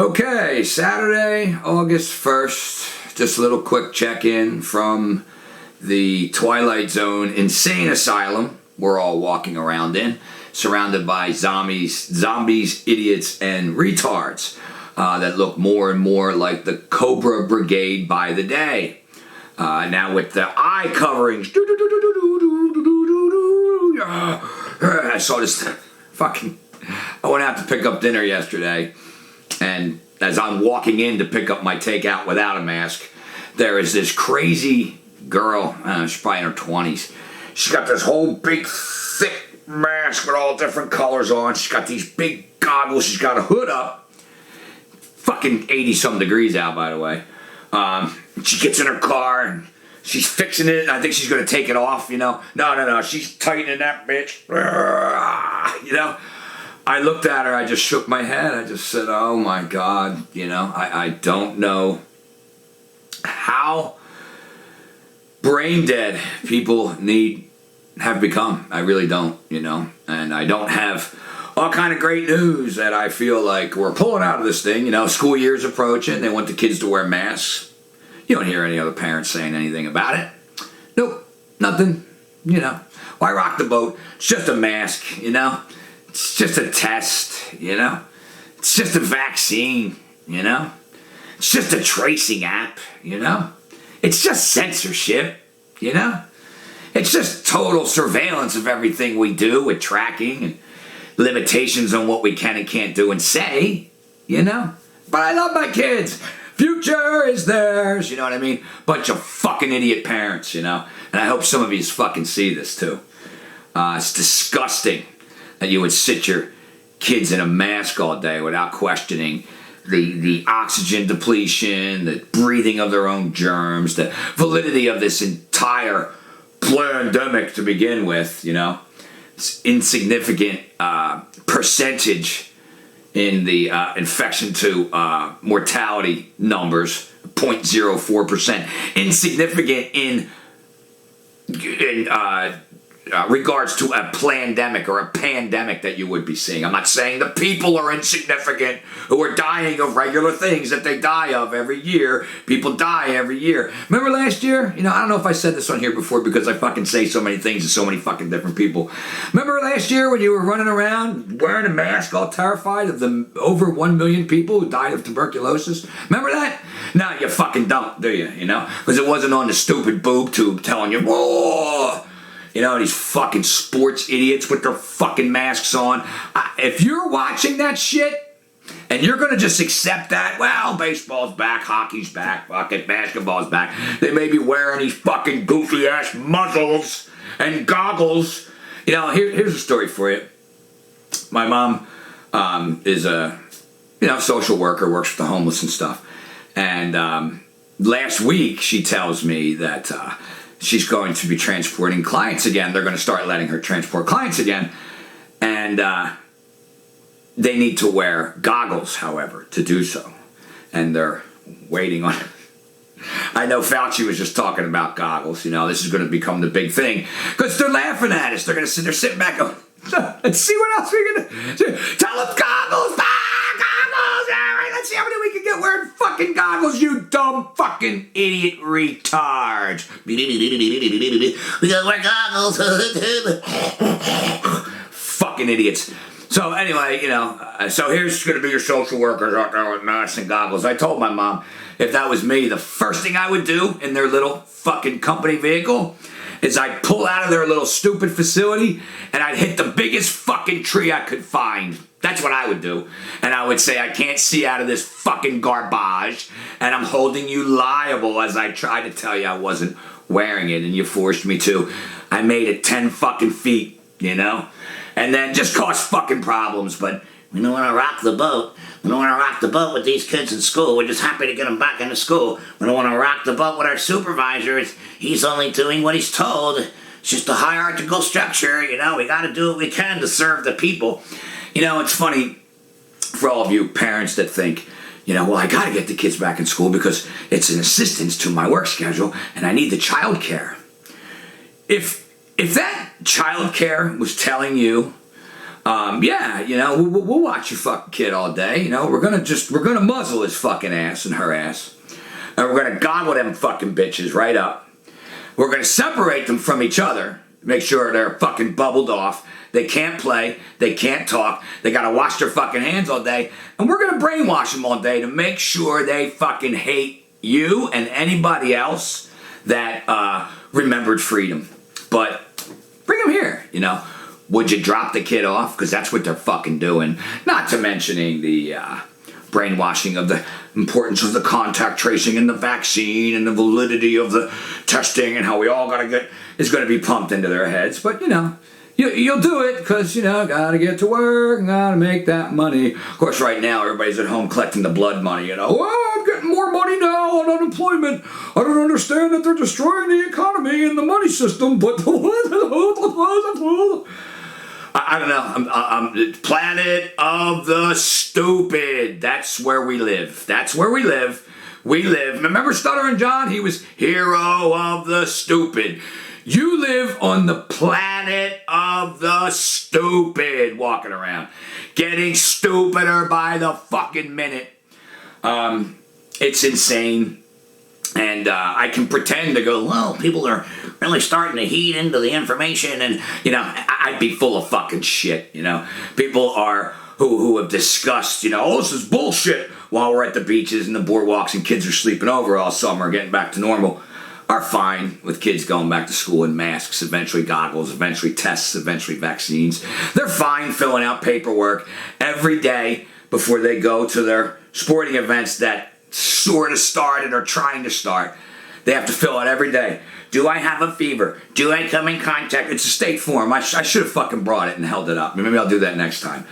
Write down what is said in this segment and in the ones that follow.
Okay, Saturday, August 1st. Just a little quick check-in from the Twilight Zone insane asylum we're all walking around in, surrounded by zombies, idiots, and retards that look more and more like the Cobra Brigade by the day. Now with the eye coverings. I saw this fucking... I went out to pick up dinner yesterday, and as I'm walking in to pick up my takeout without a mask, there is this crazy girl, she's probably in her 20s. She's got this whole big, thick mask with all different colors on. She's got these big goggles. She's got a hood up. Fucking 80-some degrees out, by the way. She gets in her car, and she's fixing it, and I think she's going to take it off, you know. No. She's tightening that bitch. You know. I looked at her, I just shook my head. I just said, oh my God, you know, I don't know how brain dead people have become. I really don't, you know, and I don't have all kind of great news that I feel like we're pulling out of this thing. You know, school year's approaching. They want the kids to wear masks. You don't hear any other parents saying anything about it. Nope, nothing, you know. Why rock the boat? It's just a mask, you know. It's just a test, you know? It's just a vaccine, you know? It's just a tracing app, you know? It's just censorship, you know? It's just total surveillance of everything we do with tracking and limitations on what we can and can't do and say, you know? But I love my kids. Future is theirs, you know what I mean? Bunch of fucking idiot parents, you know? And I hope some of you fucking see this too. It's disgusting that you would sit your kids in a mask all day without questioning the oxygen depletion, the breathing of their own germs, the validity of this entire pandemic to begin with, you know. It's insignificant percentage in the infection to mortality numbers, 0.04%. Insignificant in regards to a plandemic or a pandemic that you would be seeing. I'm not saying the people are insignificant who are dying of regular things that they die of every year. People die every year. Remember last year? You know, I don't know if I said this on here before because I fucking say so many things to so many fucking different people. Remember last year when you were running around wearing a mask all terrified of the over 1 million people who died of tuberculosis? Remember that? No, you fucking don't, do you? You know? Because it wasn't on the stupid boob tube telling you, whoa! You know, these fucking sports idiots with their fucking masks on. If you're watching that shit and you're going to just accept that, well, baseball's back, hockey's back, fucking basketball's back. They may be wearing these fucking goofy-ass muzzles and goggles. You know, here's a story for you. My mom is a, social worker, works with the homeless and stuff. And last week, she tells me that... she's going to be transporting clients again. They're going to start letting her transport clients again. And they need to wear goggles, however, to do so. And they're waiting on it. I know Fauci was just talking about goggles. You know, this is going to become the big thing. Because they're laughing at us. They're sitting back going, let's see what else we're going to do. Tell them goggles. Goggles. All right, let's see how many we can get wearing fucking goggles, you dumb fucking idiot retards. We gotta wear goggles. Fucking idiots. So anyway, so here's going to be your social workers out there with masks and goggles. I told my mom if that was me, the first thing I would do in their little fucking company vehicle is I'd pull out of their little stupid facility and I'd hit the biggest fucking tree I could find. That's what I would do. And I would say, I can't see out of this fucking garbage, and I'm holding you liable as I try to tell you I wasn't wearing it, and you forced me to. I made it 10 fucking feet, you know? And then just caused fucking problems, but we don't want to rock the boat. We don't want to rock the boat with these kids in school. We're just happy to get them back into school. We don't want to rock the boat with our supervisor. He's only doing what he's told. It's just a hierarchical structure, you know? We got to do what we can to serve the people. You know, it's funny for all of you parents that think, well, I got to get the kids back in school because it's an assistance to my work schedule and I need the child care. If that child care was telling you yeah, you know, we'll watch your fucking kid all day. You know, we're gonna muzzle his fucking ass and her ass. And we're gonna gobble them fucking bitches right up. We're gonna separate them from each other. Make sure they're fucking bubbled off. They can't play. They can't talk. They gotta wash their fucking hands all day. And we're gonna brainwash them all day to make sure they fucking hate you and anybody else that remembered freedom. But bring them here, you know. Would you drop the kid off? Because that's what they're fucking doing. Not to mentioning the brainwashing of the importance of the contact tracing and the vaccine and the validity of the testing and how we all gotta get is gonna be pumped into their heads. But, you know, you'll do it because, you know, gotta get to work, gotta make that money. Of course, right now, everybody's at home collecting the blood money, you know. Oh, I'm getting more money now on unemployment. I don't understand that they're destroying the economy and the money system, but I don't know. I'm planet of the stupid. That's where we live. That's where we live. We live. Remember Stuttering John? He was hero of the stupid. You live on the planet of the stupid, walking around, getting stupider by the fucking minute. It's insane. And I can pretend to go, well, people are really starting to heed into the information. And, you know, I'd be full of fucking shit, you know. People are who have discussed, you know, oh, this is bullshit while we're at the beaches and the boardwalks and kids are sleeping over all summer, getting back to normal, are fine with kids going back to school in masks, eventually goggles, eventually tests, eventually vaccines. They're fine filling out paperwork every day before they go to their sporting events that sort of started or trying to start. They have to fill out every day. Do I have a fever? Do I come in contact? It's a state form. I should have fucking brought it and held it up. Maybe I'll do that next time.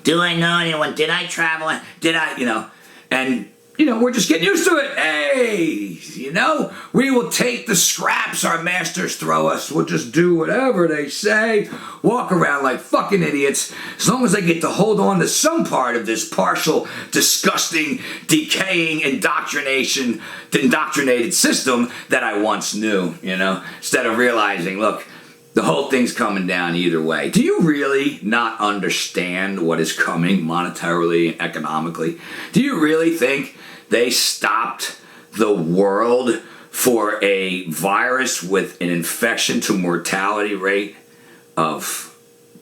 Do I know anyone? Did I travel? Did I, you know? And, you know, we're just getting used to it. Hey, you know, we will take the scraps our masters throw us. We'll just do whatever they say. Walk around like fucking idiots. As long as I get to hold on to some part of this partial, disgusting, decaying indoctrination, indoctrinated system that I once knew, you know, instead of realizing, look, the whole thing's coming down either way. Do you really not understand what is coming monetarily and economically? Do you really think they stopped the world for a virus with an infection to mortality rate of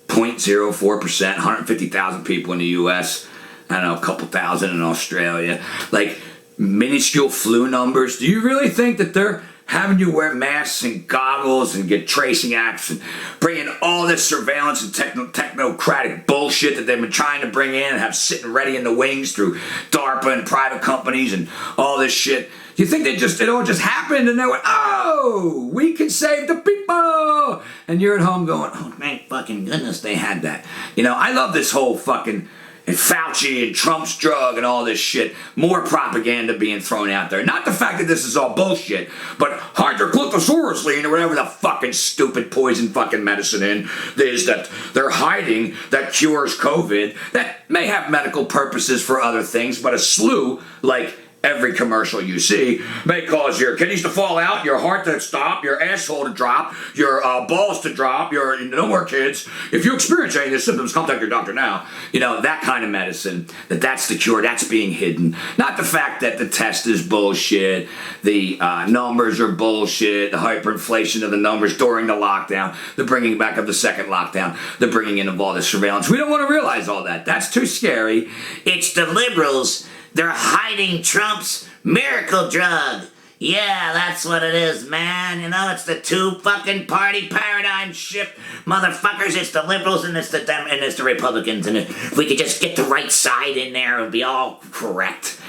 0.04%, 150,000 people in the US, I don't know, a couple thousand in Australia, like minuscule flu numbers? Do you really think that they're having you wear masks and goggles and get tracing apps and bring in all this surveillance and technocratic bullshit that they've been trying to bring in and have sitting ready in the wings through DARPA and private companies and all this shit? Do you think it all just happened and they went, oh, we can save the people? And you're at home going, oh, thank fucking goodness they had that. You know, I love this whole fucking and Fauci and Trump's drug and all this shit. More propaganda being thrown out there. Not the fact that this is all bullshit, but hydrochloroquine or whatever the fucking stupid poison fucking medicine is that they're hiding that cures COVID, that may have medical purposes for other things, but a slew, like every commercial you see, may cause your kidneys to fall out, your heart to stop, your asshole to drop, your balls to drop, your no more kids. If you experience any of these symptoms, contact your doctor now. You know, that kind of medicine, that's the cure, that's being hidden. Not the fact that the test is bullshit, the numbers are bullshit, the hyperinflation of the numbers during the lockdown, the bringing back of the second lockdown, the bringing in of all this surveillance. We don't want to realize all that. That's too scary. It's the liberals. They're hiding Trump's miracle drug. Yeah, that's what it is, man. You know, it's the two fucking party paradigm shift motherfuckers. It's the liberals and it's the Republicans. And if we could just get the right side in there, it would be all correct.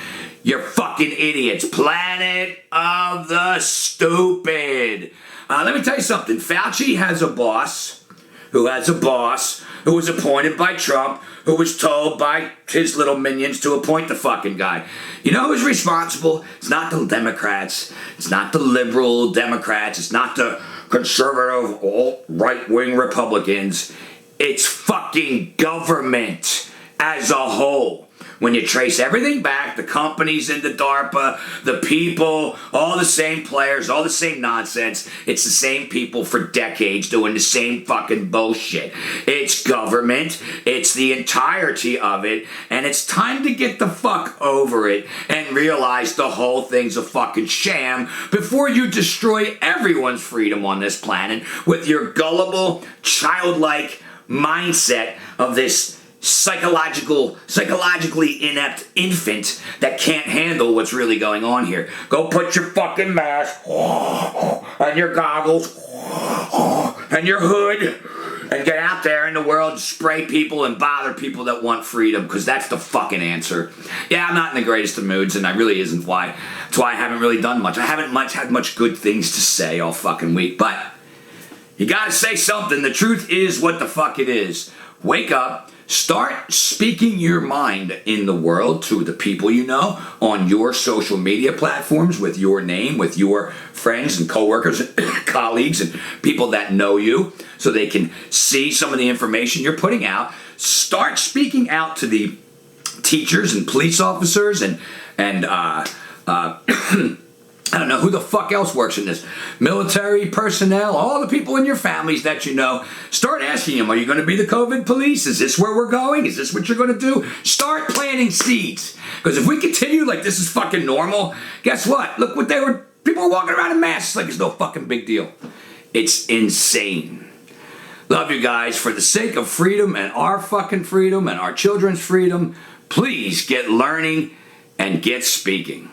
You're fucking idiots. Planet of the stupid. Let me tell you something. Fauci has a boss who was appointed by Trump, who was told by his little minions to appoint the fucking guy. You know who's responsible? It's not the Democrats. It's not the liberal Democrats. It's not the conservative right-wing Republicans. It's fucking government as a whole. when you trace everything back, the companies in the DARPA, the people, all the same players, all the same nonsense, it's the same people for decades doing the same fucking bullshit. It's government, it's the entirety of it, and it's time to get the fuck over it and realize the whole thing's a fucking sham before you destroy everyone's freedom on this planet with your gullible, childlike mindset of this psychologically inept infant that can't handle what's really going on here. Go put your fucking mask and your goggles and your hood and get out there in the world and spray people and bother people that want freedom, because that's the fucking answer. Yeah, I'm not in the greatest of moods, and I really isn't why. That's why I haven't really done much. I haven't had much good things to say all fucking week, but you gotta say something. The truth is what the fuck it is. Wake up. Start speaking your mind in the world to the people you know on your social media platforms with your name, with your friends and coworkers and colleagues and people that know you so they can see some of the information you're putting out. Start speaking out to the teachers and police officers and I don't know who the fuck else works in this. Military personnel, all the people in your families that you know. Start asking them, are you going to be the COVID police? Is this where we're going? Is this what you're going to do? Start planting seeds. Because if we continue like this is fucking normal, guess what? Look what people were walking around in masks like it's no fucking big deal. It's insane. Love you guys. For the sake of freedom and our fucking freedom and our children's freedom, please get learning and get speaking.